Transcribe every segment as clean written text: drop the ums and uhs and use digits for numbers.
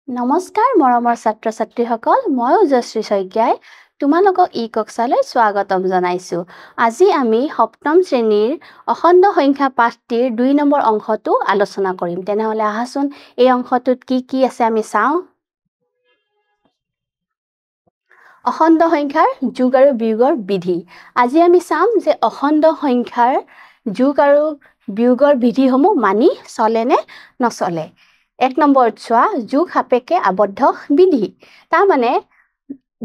নমস্কাৰ মৰমৰ ছাত্ৰ ছাত্ৰীসকল মই উজশ্ৰী শইকীয়াই তোমালোকক ই কক্ষালৈ স্বাগতম জনাইছো। আজি আমি সপ্তম শ্ৰেণীৰ অখণ্ড সংখ্যা পাঠটিৰ ২ নম্বৰ অংশটো আলোচনা কৰিম। তেনেহলে আহাচোন এই অংশটোত কি আছে আমি চাওঁ। অখণ্ড সংখ্যাৰ যোগ আৰু বিয়োগৰ বিধি। আজি আমি চাম যে অখণ্ড সংখ্যাৰ যোগ আৰু বিয়োগৰ বিধিসমূহ মানি চলে নে নচলে। ১ নম্বৰত চোৱা যোগ সাপেক্ষে আবদ্ধ বিধি। তাৰ মানে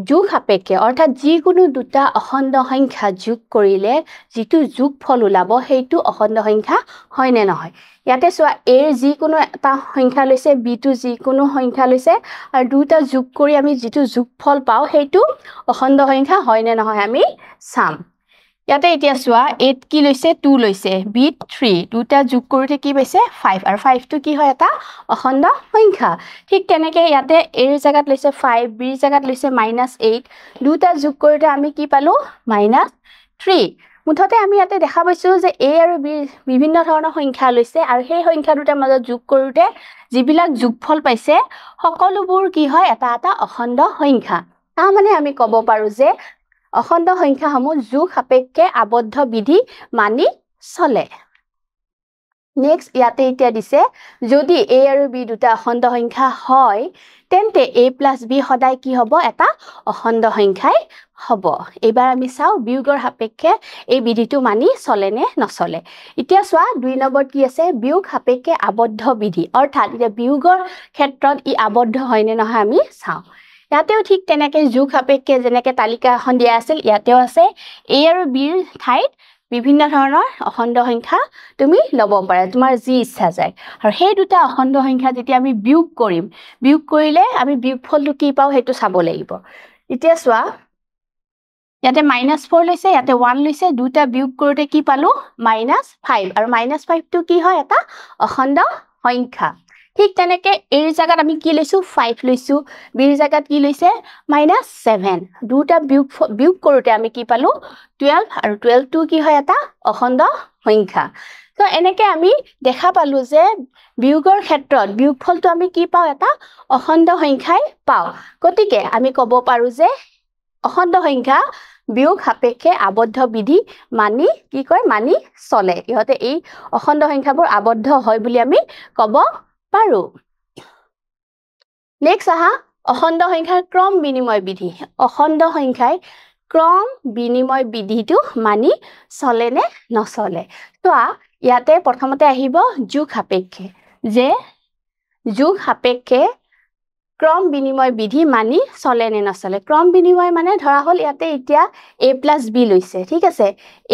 যোগ সাপেক্ষে অৰ্থাৎ যিকোনো দুটা অখণ্ড সংখ্যা যোগ কৰিলে যিটো যোগফল ওলাব সেইটো অখণ্ড সংখ্যা হয় নে নহয়। ইয়াতে চোৱা a যিকোনো এটা সংখ্যা লৈছে b টো যিকোনো সংখ্যা লৈছে আৰু দুটা যোগ কৰি আমি যিটো যোগফল পাওঁ সেইটো অখণ্ড সংখ্যা হয় নে নহয় আমি চাম। ইয়াতে এতিয়া চোৱা a কি লৈছে 2 লৈছে b 3 দুটা যোগ কৰোতে কি পাইছে 5 আৰু 5 টো কি হয় এটা অখণ্ড সংখ্যা। ঠিক তেনেকে ইয়াতে a ৰ জায়গাত লৈছে 5 b ৰ জায়গাত লৈছে -8 দুটা যোগ কৰোতে আমি কি পালো -3। মুঠতে আমি ইয়াতে দেখা পাইছো যে a আৰু b বিভিন্ন ধৰণৰ সংখ্যা লৈছে আৰু সেই সংখ্যা দুটাৰ মাজত যোগ কৰোতে যিবিলাক যোগফল পাইছে সকলোবোৰ কি হয় এটা অখণ্ড সংখ্যা। তাৰ মানে আমি ক'ব পাৰো যে অখণ্ড সংখ্যাসমূহ যোগ সাপেক্ষে আবদ্ধ বিধি মানি চলে। নেক্সট ইয়াতে এতিয়া দিছে যদি a আৰু b দুটা অখণ্ড সংখ্যা হয় তেন্তে a + b সদায় কি হ'ব এটা অখণ্ড সংখ্যাই হ'ব। এবাৰ আমি চাওঁ বিয়োগৰ সাপেক্ষে এই বিধিটো মানি চলে নে নচলে। এতিয়া চোৱা ২ নম্বৰত কি আছে বিয়োগ সাপেক্ষে আবদ্ধ বিধি অৰ্থাৎ এতিয়া বিয়োগৰ ক্ষেত্ৰত ই আবদ্ধ হয় নে নহয় আমি চাওঁ। ইয়াতেও ঠিক তেনেকে যোগ সাপেক্ষে যেনেকে তালিকা এখন দিয়া আছিল ইয়াতেও আছে a আৰু b ৰ ঠাইত বিভিন্ন ধৰণৰ অখণ্ড সংখ্যা তুমি ল'ব পাৰা তোমাৰ যি ইচ্ছা যায় আৰু সেই দুটা অখণ্ড সংখ্যা যেতিয়া আমি বিয়োগ কৰিম বিয়োগ কৰিলে আমি বিয়োগফলটো কি পাওঁ সেইটো চাব লাগিব। এতিয়া চোৱা ইয়াতে -4 লৈছে ইয়াতে 1 লৈছে দুটা বিয়োগ কৰোতে কি পালো -5 আৰু -5 টো কি হয় এটা অখণ্ড সংখ্যা। ঠিক তেনেকে a ৰ জায়গাত আমি কি লৈছো 5 লৈছো b ৰ জায়গাত কি লৈছে -7 দুটা বিয়োগ কৰোতে আমি কি পালো 12 আৰু 12 টো কি হয় এটা অখণ্ড সংখ্যা। তো এনেকে আমি দেখা পালো যে বিয়োগৰ ক্ষেত্ৰত বিয়োগফলটো আমি কি পাওঁ এটা অখণ্ড সংখ্যাই পাওঁ। গতিকে আমি ক'ব পাৰো যে অখণ্ড সংখ্যা বিয়োগ সাপেক্ষে আবদ্ধ বিধি মানি মানি চলে। ইহঁতে এই অখণ্ড সংখ্যাবোৰ আবদ্ধ হয় বুলি আমি ক'ব পাৰো। নেক্সট আহা অখণ্ড সংখ্যাৰ ক্ৰম বিনিময় বিধি। অখণ্ড সংখ্যাই ক্ৰম বিনিময় বিধিটো মানি চলে নে নচলে। চোৱা ইয়াতে প্ৰথমতে আহিব যোগ সাপেক্ষে যে যোগ সাপেক্ষে ক্ৰম বিনিময় বিধি মানি চলে নে নচলে। ক্ৰম বিনিময় মানে ধৰা হল ইয়াতে এতিয়া a + b লৈছে ঠিক আছে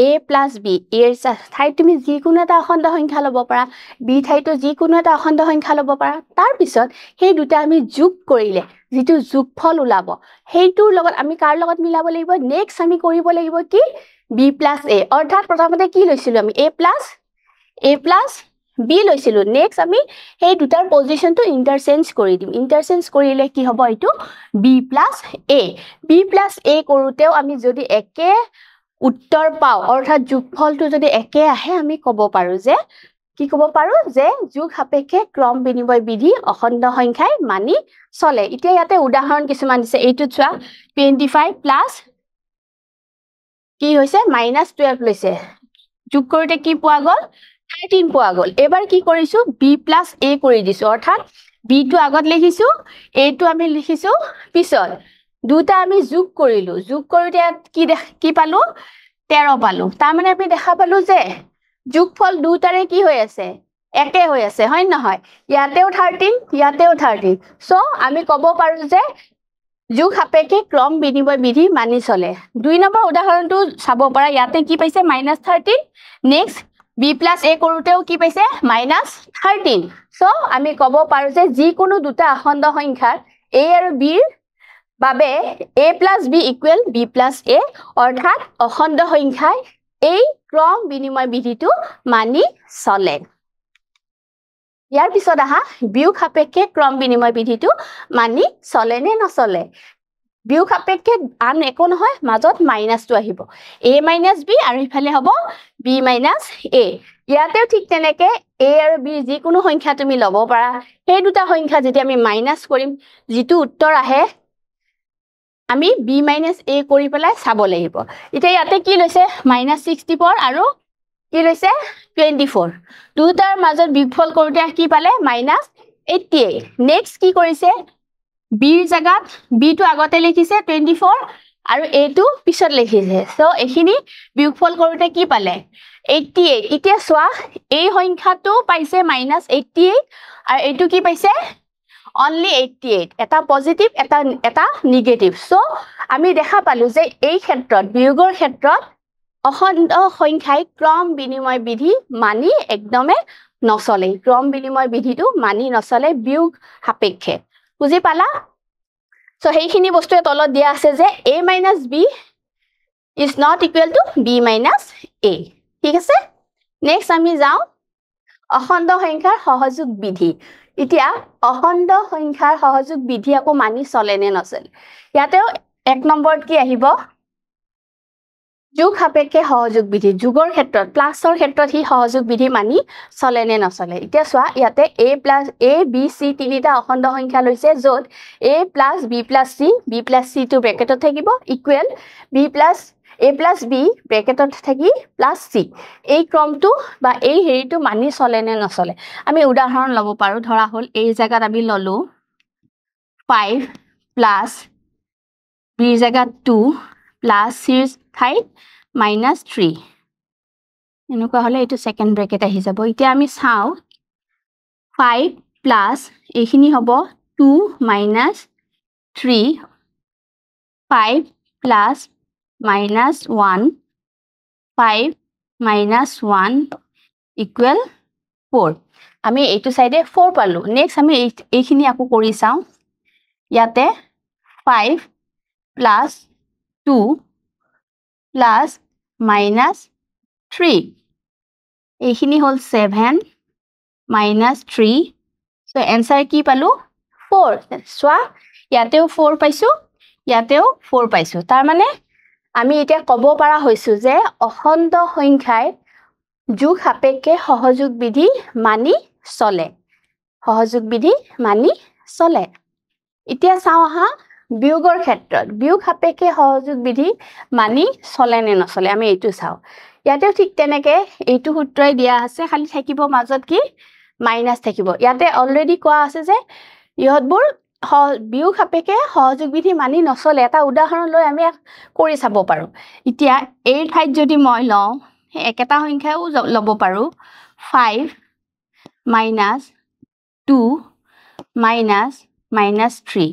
a + b a ৰ ঠাইত তুমি যিকোনো এটা অখণ্ড সংখ্যা ল'ব পাৰা b ঠাইতো যিকোনো এটা অখণ্ড সংখ্যা ল'ব পাৰা। তাৰ পিছত সেই দুটা আমি যোগ কৰিলে যিটো যোগফল ওলাব সেইটোৰ লগত আমি কাৰ লগত মিলাব লাগিব নেক্সট আমি কৰিব লাগিব কি b + a অৰ্থাৎ প্ৰথমতে কি লৈছিলো আমি a + b লৈছিলো নেক্সট আমি সেই দুটাৰ পজিশনটো ইন্টাৰচেঞ্জ কৰি দিম। ইন্টাৰচেঞ্জ কৰিলে কি হ'ব এইটো b + a কৰোতেও আমি যদি একে উত্তৰ পাওঁ অৰ্থাৎ যোগফলটো যদি একে আহে আমি ক'ব পাৰো যে কি ক'ব পাৰো যে যোগ সাপেক্ষে ক্ৰম বিনিময় বিধি অখণ্ড সংখ্যাই মানি চলে। এতিয়া ইয়াতে উদাহৰণ কিছুমান দিছে এইটো চোৱা 25 প্লাছ কি হৈছে -12 লৈছে যোগ কৰোতে কি পোৱা গ'ল 13 পোৱা গ'ল। এবাৰ কি কৰিছো b + a কৰি দিছো অৰ্থাৎ b টো আগত লিখিছো a টো আমি লিখিছো পিছত দুটা আমি যোগ কৰিলো যোগ কৰোতে কি পালো 13 পালো। তাৰ মানে আমি দেখা পালো যে যোগফল দুটাৰে কি হৈ আছে একে হৈ আছে হয় নহয়। ইয়াতেও 13 ইয়াতেও 13 সো আমি ক'ব পাৰো যে যোগ সাপেক্ষে ক্ৰম বিনিময় বিধি মানি চলে। ২ নম্বৰ উদাহৰণটো চাব পাৰা ইয়াতে কি পাইছে -13 নেক্সট b + a কৰোতেও কি পাইছে -13 সো আমি ক'ব পাৰো যে যিকোনো দুটা অখণ্ড সংখ্যাৰ a আৰু b ৰ বাবে a + b = b + a অৰ্থাৎ অখণ্ড সংখ্যাই এই ক্ৰম বিনিময় বিধিটো মানি চলে। ইয়াৰ পিছত আহা বিয়োগ সাপেক্ষে ক্ৰম বিনিময় বিধিটো মানি চলে নে নচলে। বিয়োগ সাপেক্ষে আন একো নহয় মাজত মাইনাসটো আহিব a - b আৰু ইফালে হ'ব b - a ইয়াতেও ঠিক তেনেকে a আৰু b যিকোনো সংখ্যা তুমি লব পাৰা সেই দুটা সংখ্যা যেতিয়া আমি মাইনাস কৰিম যেটো উত্তৰ আহে আমি b - a কৰি পেলাই চাব লাগিব এতিয়া ইয়াতে কি লৈছে -64 আৰু কি লৈছে 24 দুটাৰ মাজত বিয়োগফল কৰোতে কি পালে -88 নেক্সট কি কৰিছে b ৰ জাগাত b টো আগতে লিখিছে 24 আৰু a টো পিছত লিখিছে সো এখিনি বিয়োগফল কৰোতে কি পালে 88 এতিয়া সোৱা এই সংখ্যাটো পাইছে -88 আৰু এইটো কি পাইছে only 88 এটা পজিটিভ এটা নেগেটিভ সো আমি দেখা পালো যে এই ক্ষেত্ৰত বিয়োগৰ ক্ষেত্ৰত অখণ্ড সংখ্যাই ক্ৰম বিনিময় বিধি মানি একদমে নচলে ক্ৰম বিনিময় বিধিটো মানি নচলে বিয়োগ সাপেক্ষে বুজি পালা সো হেইখিনি বস্তুৱে তলত দিয়া আছে যে a - b is not equal to b - a ঠিক আছে নেক্সট আমি যাও অখণ্ড সংখ্যাৰ সহযোগ বিধি এতিয়া অখণ্ড সংখ্যাৰ সহযোগ বিধি আকৌ মানি চলে নে নচলে ইয়াতেও এক নম্বৰত কি আহিব যোগ সাপেক্ষে সহযোগ বিধি যোগৰ ক্ষেত্ৰত প্লাসৰ ক্ষেত্ৰত হি সহযোগ বিধি মানি চলে নে নচলে এতিয়া সোৱা ইয়াতে a b c তিনিটা অখণ্ড সংখ্যা লৈছে যত a + b + c b + c টো ব্ৰেকেটত থাকিব ইকুৱেল a + b ব্ৰেকেটত থাকি + c এই ক্ৰমটো বা এই হেৰিটো মানি চলে নে নচলে আমি উদাহৰণ লব পাৰো ধৰা হল এই জায়গাত আমি ললো 5 + b ৰ জায়গাত 2 + c ৰ ঠাইত -3 এনেকুৱা হলে এটো সেকেন্ড ব্ৰেকেট আহি যাব এতিয়া আমি চাও 5 প্লাস এইখিনি হ'ব 2 - 3 5 plus -1 5 - 1 equal 4 আমি এইটো সাইডে 4 পালো নেক্সট আমি এইখিনি আকৌ কৰি চাও ইয়াতে 5 plus 2 plus -3 এইখিনি হল 7 -3 সো এনসার কি পালো 4 সোৱা ইয়াতেও 4 পাইছো ইয়াতেও 4 পাইছো তাৰ মানে আমি এতিয়া কব পাৰা হৈছো যে অখণ্ড সংখ্যাই যোগ সাপেক্ষে সহযোগ বিধি মানি চলে সহযোগ বিধি মানি চলে এতিয়া চাও হা বিয়োগৰ ক্ষেত্ৰত বিয়োগ সাপেক্ষে সহযোগ বিধি মানি চলে নে নচলে আমি এইটো চাও ইয়াতেও ঠিক তেনেকে এইটো সূত্ৰই দিয়া আছে খালি থাকিব মাজত কি মাইনাস থাকিব ইয়াতে অলৰেডি কোৱা আছে যে ইহতবোৰ বিয়োগ সাপেক্ষে সহযোগ বিধি মানি নচলে এটা উদাহৰণ লৈ আমি কৰি চাব পাৰো এতিয়া এই ঠাইত যদি মই লওঁ একেটা সংখ্যাও লব পাৰো 5 - 2 -3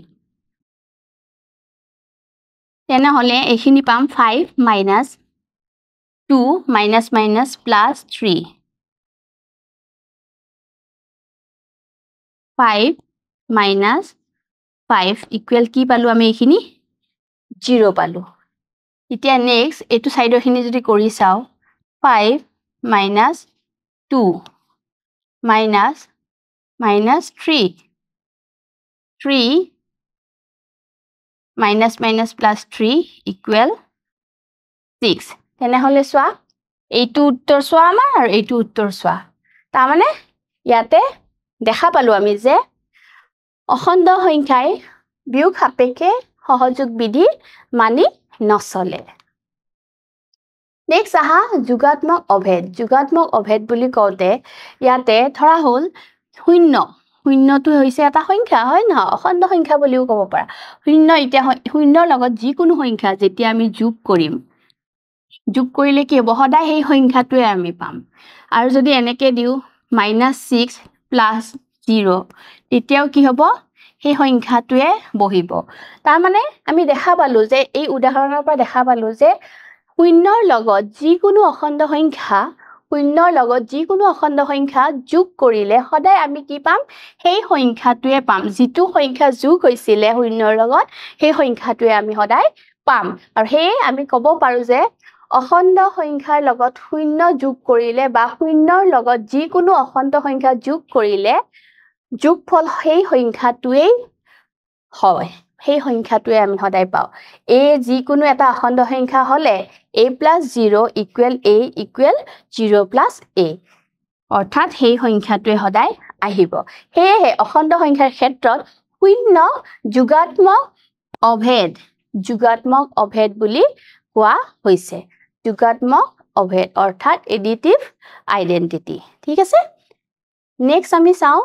তেনে হলে এইখিনি পাম 5 - 2 -3 5 - 5 equal কি পালো আমি এইখিনি 0 পালো এতিয়া নেক্সট এটো সাইডৰ খিনি যদি কৰি চাও 5 - 2 -3 3 -3 equal 6 তেনে হলে সোৱা এইটো উত্তৰ সোৱা আমাৰ আৰু এইটো উত্তৰ সোৱা তাৰ মানে ইয়াতে দেখা পালো আমি যে অখণ্ড সংখ্যাই বিয়োগ সাপেক্ষে সহযোগ বিধি মানি নচলে নেক্সট আহা যোগাত্মক অভেদ বুলি কওঁতে ইয়াতে ধৰা হল শূন্য শূন্যটো হৈছে এটা সংখ্যা হয় না অখণ্ড সংখ্যা বুলিও ক'ব পাৰা শূন্য এতিয়া শূন্যৰ লগত যিকোনো সংখ্যা যেতিয়া আমি যোগ কৰিম যোগ কৰিলে কি হ'ব সদায় সেই সংখ্যাটোৱে আমি পাম আৰু যদি এনেকে দিও -6 + 0 তেতিয়াও কি হ'ব সেই সংখ্যাটোৱে বহিব তাৰ মানে আমি দেখা পালো যে এই উদাহৰণৰ পৰা দেখা পালো যে শূন্যৰ লগত যিকোনো অখণ্ড সংখ্যা যোগ কৰিলে সদায় আমি কি পাম সেই সংখ্যাটোৱে পাম যিটো সংখ্যা যোগ হৈছিল শূন্যৰ লগত সেই সংখ্যাটোৱে আমি সদায় পাম আৰু হে আমি ক'ব পাৰো যে অখণ্ড সংখ্যাৰ লগত শূন্য যোগ কৰিলে বা শূন্যৰ লগত যিকোনো অখণ্ড সংখ্যা যোগ কৰিলে যোগফল সেই সংখ্যাটোৱে হয় সেই সংখ্যাটোৱে আমি সদায় পাওঁ a যিকোনো এটা অখণ্ড সংখ্যা হলে a + 0 = a = 0 + a অৰ্থাৎ সেই সংখ্যাটোৱে সদায় আহিব হেয়ে অখণ্ড সংখ্যাৰ ক্ষেত্ৰত শূন্য যোগাত্মক অভেদ বুলি কোৱা হৈছে যোগাত্মক অভেদ অৰ্থাৎ এডিটিভ আইডেন্টিটি ঠিক আছে নেক্সট আমি চাও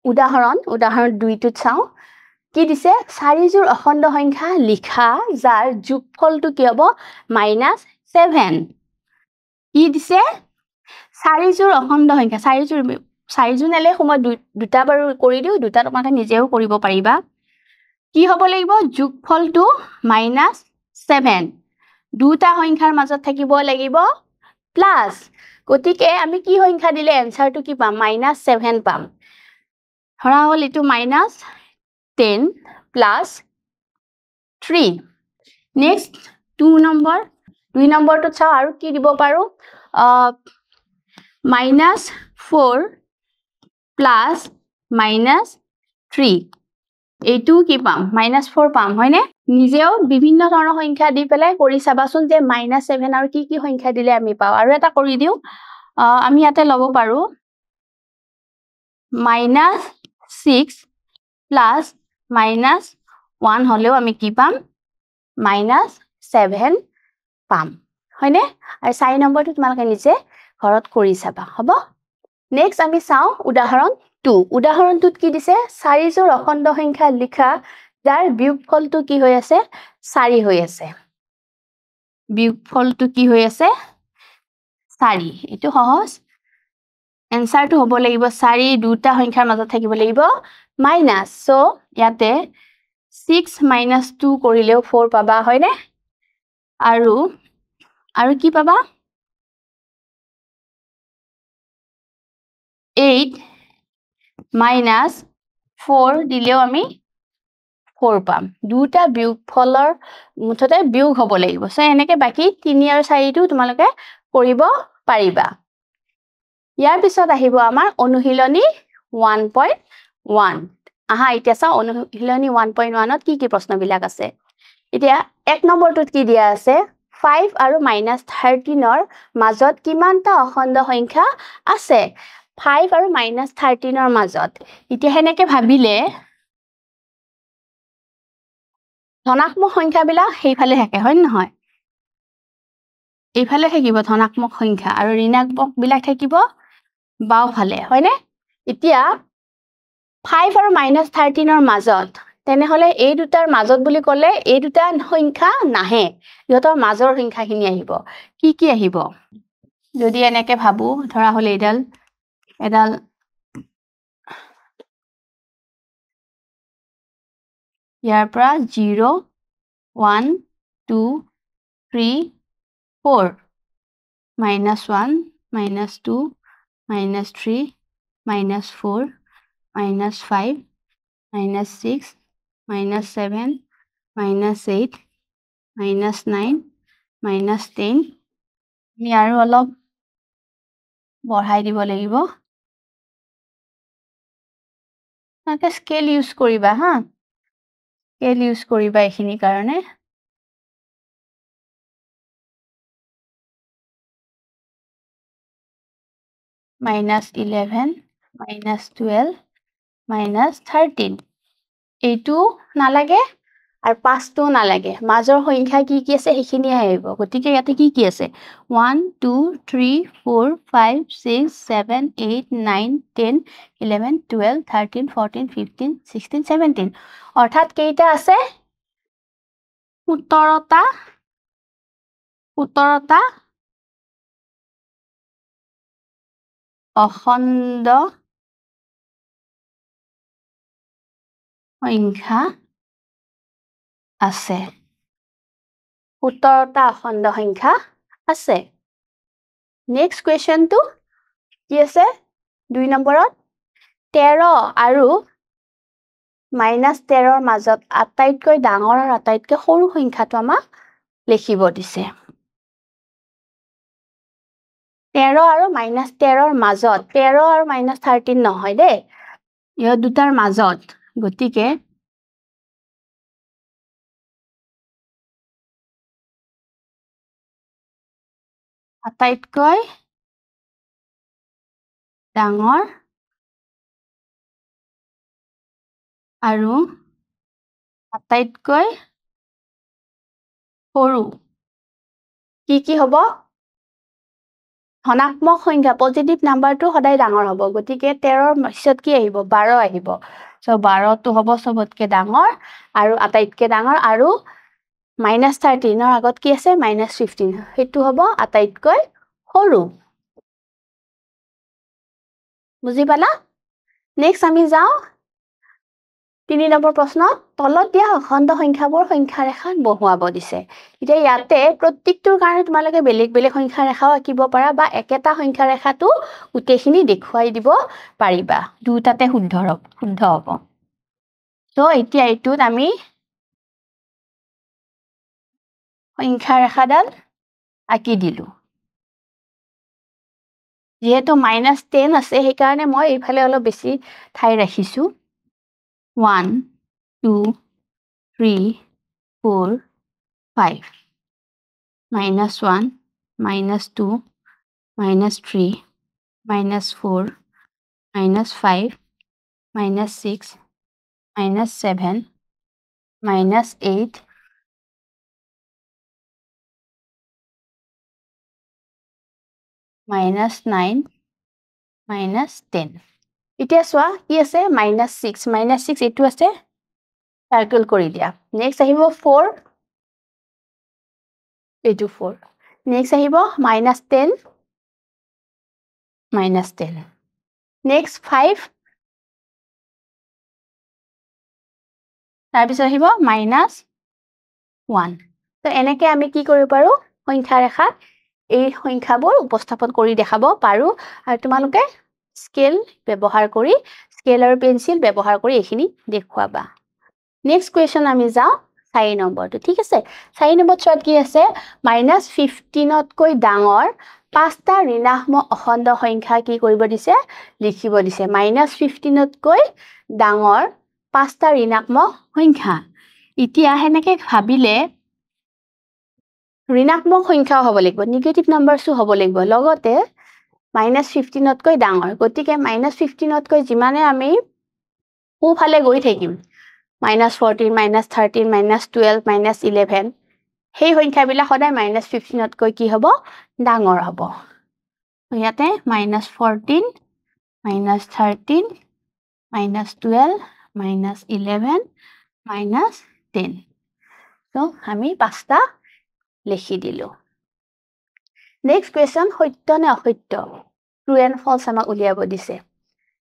উদাহৰণ 2টোত চাও কি দিছে 4 জোৰ অখণ্ড সংখ্যা লিখা যাৰ যোগফলটো কি হ'ব -7 কি দিছে 4 জোৰ অখণ্ড সংখ্যা 4 জোৰ নেলে সময় দুটা বাৰ কৰি দিও দুটা তোমাকে নিজেও কৰিব পাৰিবা কি হ'ব লাগিব যোগফলটো -7 দুটা সংখ্যাৰ মাজত থাকিব লাগিব প্লাস গতিকে আমি কি সংখ্যা দিলে এনসাৰটো কি পাম -7 পাম ধৰা হল এটো -10 + 3 নেক্সট 2 নম্বৰটো চাও আৰু কি দিব পাৰো -4 + -3 এইটো কি পাম -4 পাম হয়নে নিজেও বিভিন্ন ধৰণৰ সংখ্যা দি পেলাই কৰি চাবাচোন যে -7 আৰু কি সংখ্যা দিলে আমি পাও আৰু এটা কৰি দিও আমি ইয়াতে লব পাৰো -6 + -1 হলেও আমি কি পাম -7 পাম হয়নে আৰু 4 নম্বৰটো তোমালোকে নিজে ঘৰত কৰি চাবা হ'ব নেক্সট আমি চাও উদাহৰণ 2 উদাহৰণটোত কি দিছে 4 জোৰ অখণ্ড সংখ্যা লিখা যাৰ বিয়োগফলটো কি হৈ আছে 4 হৈ আছে বিয়োগফলটো কি হৈ আছে 4 এটো সহজ এনসাৰটো হ'ব লাগিব 4 দুটা সংখ্যাৰ মাজত থাকিব লাগিব মাইনাস সো ইয়াতে 6 - 2 কৰিলেও 4 পাবা হয়নে আৰু কি পাবা 8 - 4 দিলেও আমি 4 পাম দুটা বিয়োগফলৰ মুঠতে বিয়োগ হ'ব লাগিব সো এনেকে বাকি 3 আৰু 4 টো তোমালোকে কৰিব পাৰিবা ইয়াৰ পিছত আহিব আমাৰ অনুশীলনী 1.1 আহা এতিয়া চাও অনুশীলনী 1.1 ত কি প্ৰশ্নবিলাক আছে এতিয়া 1 নম্বৰটোত কি দিয়া আছে 5 আৰু -13 ৰ মাজত কিমানটা অখণ্ড সংখ্যা আছে 5 আৰু -13 ৰ মাজত এতিয়া হেনেকে ভাবিলে ধনাত্মক সংখ্যাবিলাক সেইফালে থাকে হয় নহয় এইফালে থাকিব ধনাত্মক সংখ্যা আৰু ঋণাত্মক বিলাক থাকিব বাওফালে হয়নে এতিয়া 5 আৰু -13 ৰ মাজত তেনেহলে এই দুটাৰ মাজত বুলি ক'লে এই দুটা সংখ্যা নাহে ইহতৰ মাজৰ সংখ্যাখিনি আহিব কি আহিব যদি এনেকে ভাবো ধৰা হলে এডাল ইয়াৰ পৰা 0 1 2 3 4 -1 -2 -3 -4 -5 -6 -7 -8 -9 -10 আমি আৰু অলপ বঢ়াই দিব লাগিব তাকে স্কেল ইউজ কৰিবা হা স্কেল ইউজ কৰিবা এখিনি কাৰণে -11 -12 -13 এইটো নালাগে আৰু 5টো নালাগে মাজৰ সংখ্যা কি আছে হেখিনি আহিব গতিকে ইয়াতে কি আছে 1 2 3 4 5 6 7 8 9 10 11 12 13 14 15 16 17 অৰ্থাৎ কেইটা আছে 17টা অখণ্ড সংখ্যা আছে 17টা অখণ্ড সংখ্যা আছে নেক্সট কোৱেশ্চনটো কি আছে 2 নম্বৰত 13 আৰু -13 ৰ মাজত আটাইতকৈ ডাঙৰ আৰু আটাইতকৈ সৰু সংখ্যাটো আমাক লিখিব দিছে 13 আৰু -13 ৰ মাজত 13 আৰু -13 নহয় দেই ইহ দুটাৰ মাজত গতিকে আটাইতকৈ ডাঙৰ আৰু আটাইতকৈ সৰু কি হ'ব ধনাত্মক সংখ্যা পজিটিভ নাম্বাৰটো সদায় ডাঙৰ হ'ব গতিকে 13ৰ পিছত কি আহিব 12 আহিব সো 12টো হ'ব সবতকে ডাঙৰ আৰু আটাইতকৈ ডাঙৰ আৰু -13ৰ আগত কি আছে -15 হেতু হ'ব আটাইতকৈ সৰু বুজি পালা নেক্সট আমি যাও 3 নম্বৰ প্ৰশ্ন তলত দিয়া অখণ্ড সংখ্যাবোৰ সংখ্যা ৰেখাত বহুৱাব দিছে এতিয়া ইয়াতে প্ৰত্যেকটোৰ কাৰণে তোমালোকে বেলেগ বেলেগ সংখ্যা ৰেখাও আঁকিব পাৰা বা একেটা সংখ্যা ৰেখাটো উটেখিনি দেখুৱাই দিব পাৰিবা দুটাতে শুদ্ধ হ'ব তো এতিয়া এইটোত আমি সংখ্যা ৰেখাডাল আঁকি দিলো যেহেতু -10 আছে সেইকাৰণে মই এইফালে অলপ বেছি ঠাই ৰাখিছো 1 2 3 4 5 -1 -2 -3 -4 -5 -6 -7 -8 -9 -10 এতিয়া চোৱা কি আছে -6 এইটো আছে সাৰ্কেল কৰি দিয়া নেক্সট আহিব 4 এইটো 4 নেক্সট আহিব -10 -10 নেক্সট 5 তাৰ পিছত আহিব -1 তো এনেকৈ আমি কি কৰিব পাৰো সংখ্যা ৰেখাত এই সংখ্যাবোৰ উপস্থাপন কৰি দেখাব পাৰো আৰু তোমালোকে স্কেল ব্যৱহাৰ কৰি স্কেল আৰু পেন্সিল ব্যৱহাৰ কৰি এইখিনি দেখুৱাবা নেক্সট কোৱেশ্চন আমি যাও 4 নম্বৰটো ঠিক আছে 4 নম্বৰত চোৱাত কি আছে -15তকৈ ডাঙৰ পাঁচটা ঋণাত্মক অখণ্ড সংখ্যা কি কৰিব দিছে লিখিব দিছে -15তকৈ ডাঙৰ পাঁচটা ঋণাত্মক সংখ্যা এতিয়া হেনেকে ভাবিলে ঋণাত্মক সংখ্যাও হ'ব লাগিব নেগেটিভ নাম্বাৰসও হ'ব লাগিব লগতে -15তকৈ ডাঙৰ গতিকে -15তকৈ যিমানে আমি সোঁফালে গৈ থাকিম -14 -13 -12 -11 সেই সংখ্যাবিলাক সদায় -15তকৈ কি হ'ব ডাঙৰ হ'ব ইয়াতে -14 -13 -12 -11 -10 তো আমি পাঁচটা লিখি দিলো নেক্সট কোৱেশ্চন সত্য নে অসত্য ট্ৰু এণ্ড ফলছ আমাক উলিয়াব দিছে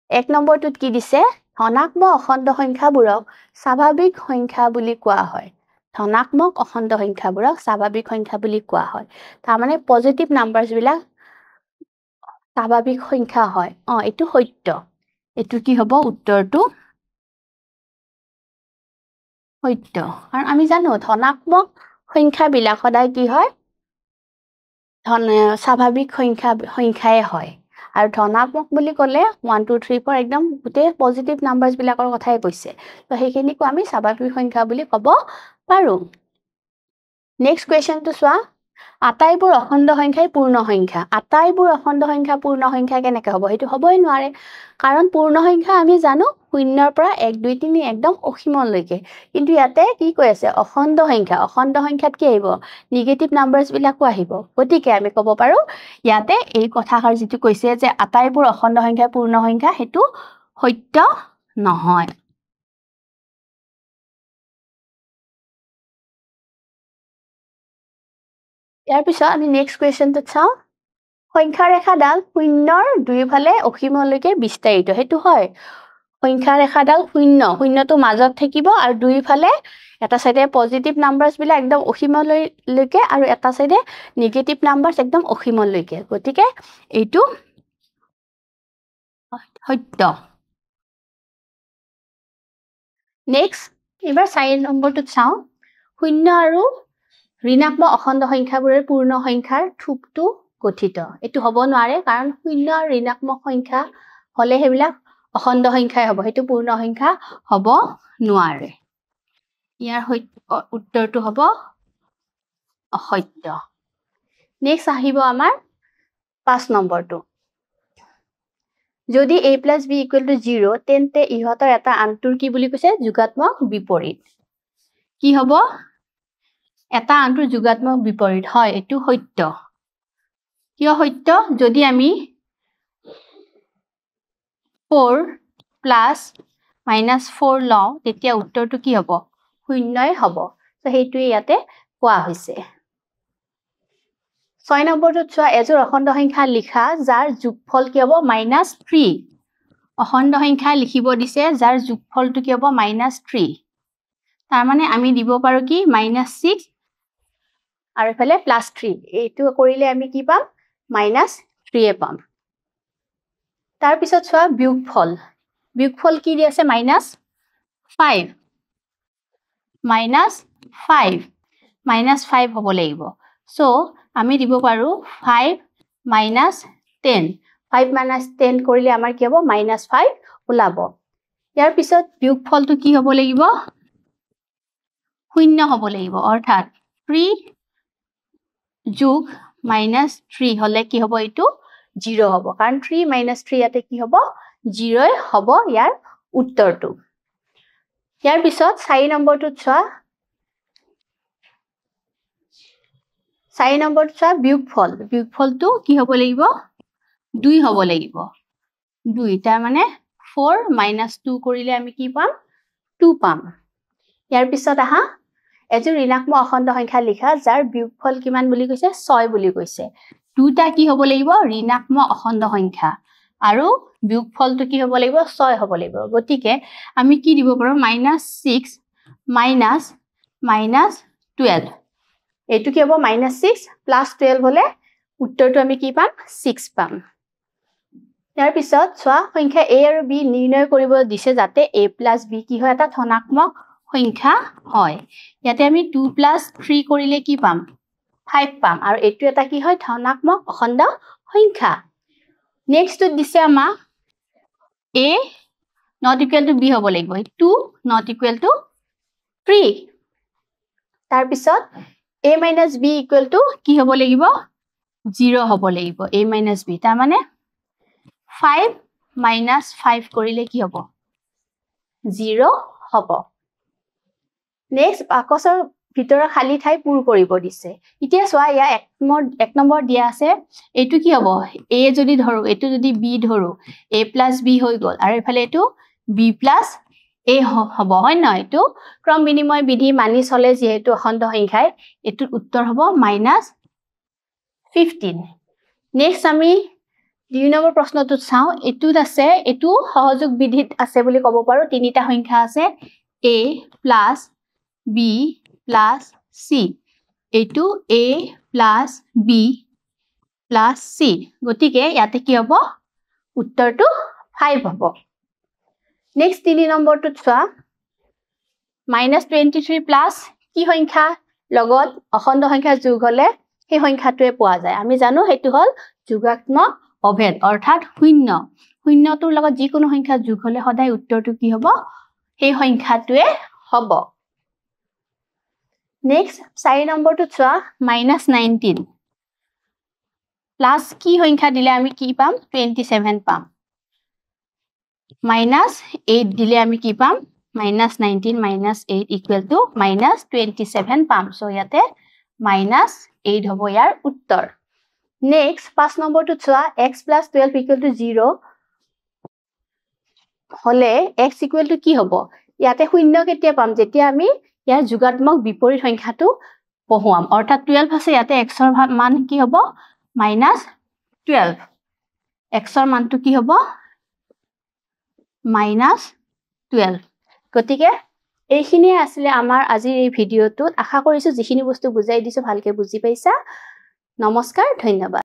1 নম্বৰটোত কি দিছে ধনাত্মক অখণ্ড সংখ্যাবোৰক স্বাভাৱিক সংখ্যা বুলি কোৱা হয় ধনাত্মক অখণ্ড সংখ্যাবোৰক স্বাভাৱিক সংখ্যা বুলি কোৱা হয় তাৰ মানে পজিটিভ নাম্বাৰছ বিলাক স্বাভাৱিক সংখ্যা হয় এইটো সত্য এইটো কি হ'ব উত্তৰটো সত্য কাৰণ আমি জানো ধনাত্মক সংখ্যাবিলাক সদায় কি হয় স্বাভাৱিক সংখ্যাই হয় আৰু ধনাত্মক বুলি ক'লে 1 2 3 4 একদম গোটেই পজিটিভ নাম্বাৰছ বিলাকৰ কথাই কৈছে তো সেইখিনিকো আমি স্বাভাৱিক সংখ্যা বুলি ক'ব পাৰো নেক্সট কোৱেশ্চনটো চোৱা আটাইবোৰ অখণ্ড সংখ্যাই পূৰ্ণ সংখ্যা আটাইবোৰ অখণ্ড সংখ্যা পূৰ্ণ সংখ্যা কেনেকৈ হ'ব সেইটো হ'বই নোৱাৰে কাৰণ পূৰ্ণ সংখ্যা আমি জানো 0 পৰা 1 2 3 একদম অসীমলৈকে কিন্তু ইয়াতে কি কৈ আছে অখণ্ড সংখ্যাত কি আহিব নেগেটিভ নাম্বাৰছ বিলাকো আহিব গতিকে আমি ক'ব পাৰো ইয়াতে এই কথাষাৰ যেটো কৈছে যে আটাইবোৰ অখণ্ড সংখ্যাই পূৰ্ণ সংখ্যা হেতু সত্য নহয় ইয়াৰ পিছত আমি নেক্সট কোৱেশ্চনটো চাও সংখ্যা ৰেখাডাল 0ৰ দুইফালে অসীমলৈকে বিস্তাৰিত হেতু হয় সংখ্যা ৰেখাডাল 0টো মাজত থাকিব আৰু দুইফালে এটা সাইডে পজিটিভ নাম্বাৰছ বিলাক একদম অসীমলৈকে আৰু এটা সাইডে নেগেটিভ নাম্বাৰছ একদম অসীমলৈকে গতিকে এইটো সত্য নেক্সট এবাৰ 4 নম্বৰটো চাও 0 আৰু ঋণাত্মক অখণ্ড সংখ্যাবোৰৰ পূৰ্ণ সংখ্যাৰ থোপটো গঠিত এটো হ'ব নোৱাৰে কাৰণ 0 আৰু ঋণাত্মক সংখ্যা হলে হেবিলাক অখণ্ড সংখ্যাই হ'ব হেতু পূৰ্ণ সংখ্যা হ'ব নোৱাৰে ইয়াৰ উত্তৰটো হ'ব অসত্য নেক্সট আহিব আমাৰ 5 নম্বৰটো যদি a plus b equal to 0 তেন্তে ইহতৰ এটা আনটোৰ কি বুলি কৈছে যোগাত্মক বিপৰীত কি হ'ব এটা আনটোৰ যোগাত্মক বিপৰীত হয় এটো সত্য কিয় সত্য যদি আমি 4 plus minus 4 লওঁ তেতিয়া উত্তৰটো কি হ'ব শূন্যই হ'ব তো হেইটোই ইয়াতে কোৱা হৈছে 6 নম্বৰটোত চোৱা এজোৰ অখণ্ড সংখ্যা লিখা যাৰ যোগফল কি হ'ব -3 অখণ্ড সংখ্যা লিখিব দিছে যাৰ যোগফলটো কি হ'ব -3 তাৰ মানে আমি দিব পাৰো কি -6 আৰু এফালে +3 এইটো কৰিলে আমি কি পাম -3 এ পাম তাৰ পিছত চোৱা বিয়োগফল কি দি আছে -5 -5 হ'ব লাগিব সো আমি দিব পাৰো 5 - 10 5 - 10 কৰিলে আমাৰ কি হ'ব -5 ওলাব ইয়াৰ পিছত বিয়োগফলটো কি হ'ব লাগিব শূন্য হ'ব লাগিব অৰ্থাৎ 3 যোগ -3 হলে কি হ'ব এটো 0 হ'ব কাৰণ 3 - 3 ইয়াতে কি হ'ব 0 হ'ব ইয়াৰ উত্তৰটো ইয়াৰ পিছত 4 নম্বৰটোত চোৱা 4 নম্বৰটোত চোৱা বিয়োগফলটো কি হ'ব লাগিব 2 হ'ব লাগিব 2 তাৰ মানে 4 - 2 কৰিলে আমি কি পাম 2 পাম ইয়াৰ পিছত আহা এজোৰ ঋণাত্মক অখণ্ড সংখ্যা লিখা যাৰ বিয়োগফল কিমান বুলি কৈছে 6 বুলি কৈছে দুটা কি হ'ব লাগিব ঋণাত্মক অখণ্ড সংখ্যা আৰু বিয়োগফলটো কি হ'ব লাগিব 6 হ'ব লাগিব গতিকে আমি কি দিব পাৰো -6 - -12 এটো কি হ'ব -6 + 12 হলে উত্তৰটো আমি কি পাম 6 পাম ইয়াৰ পিছত চোৱা সংখ্যা a আৰু b নিৰ্ণয় কৰিব দিছে যাতে a + b কি হয় এটা ধনাত্মক সংখ্যা হয় ইয়াতে আমি 2 + 3 কৰিলে কি পাম 5 পাম আৰু এটো এটা কি হয় ধনাত্মক অখণ্ড সংখ্যা নেক্সট দিছে আমা a not equal to b হ'ব লাগিব 2 not equal to 3 তাৰ পিছত a - b equal to কি হ'ব লাগিব 0 হ'ব লাগিব a - b তাৰ মানে 5 - 5 কৰিলে কি হ'ব 0 হ'ব নেক্সট বাকসৰ ভিতৰৰ খালি ঠাই পূৰ কৰিব দিছে এতিয়া চোৱা ইয়া 1 নম্বৰ দিয়া আছে এটো কি হ'ব a যদি ধৰো এটো যদি b ধৰো a + b হৈ গল আৰু এফালে এটো b + a হ'ব হয় ন এটো ক্ৰম বিনিময় বিধি মানি চলে যেহেতু অখণ্ড সংখ্যাই এটোৰ উত্তৰ হ'ব -15 নেক্সট আমি 2 নম্বৰ প্ৰশ্নটো চাও এটোত আছে এটো সহযোগ বিধিত আছে বুলি ক'ব পাৰো তিনিটা সংখ্যা আছে a + b + c এটো a + b + c গতিকে ইয়াতে কি হ'ব উত্তৰটো 5 হ'ব নেক্সট 3 নম্বৰটোত চোৱা -23 প্লাস কি সংখ্যা লগত অখণ্ড সংখ্যা যোগ হলে সেই সংখ্যাটোৱে পোৱা যায় আমি জানো হেতু হল যোগাত্মক অভেদ অৰ্থাৎ শূন্য শূন্যটোৰ লগত যিকোনো সংখ্যা যোগ হলে সদায় উত্তৰটো কি হ'ব সেই সংখ্যাটোৱে হ'ব নেক্সট 4 নম্বৰটো চোৱা -19 প্লাস কি সংখ্যা দিলে আমি কি পাম 27 পাম -8 দিলে আমি কি পাম -19 - 8 equal to -27 পাম সো ইয়াতে -8 হ'ব ইয়াৰ উত্তৰ নেক্সট 5 নম্বৰটো চোৱা x + 12 equal to 0 হলে x equal to কি হ'ব ইয়াতে শূন্য কেতিয়া পাম যেতিয়া আমি ইয়াৰ যোগাত্মক বিপৰীত সংখ্যাটো পঢ়ুৱাম অৰ্থাৎ 12 আছে ইয়াতে x ৰ মান কি হ'ব -12 x ৰ মানটো কি হ'ব -12 গতিকে এইখিনিয়ে আছিল আমাৰ আজিৰ এই ভিডিওটোত আশা কৰিছো যিখিনি বস্তু বুজাই দিছো ভালকে বুজি পাইছা নমস্কাৰ ধন্যবাদ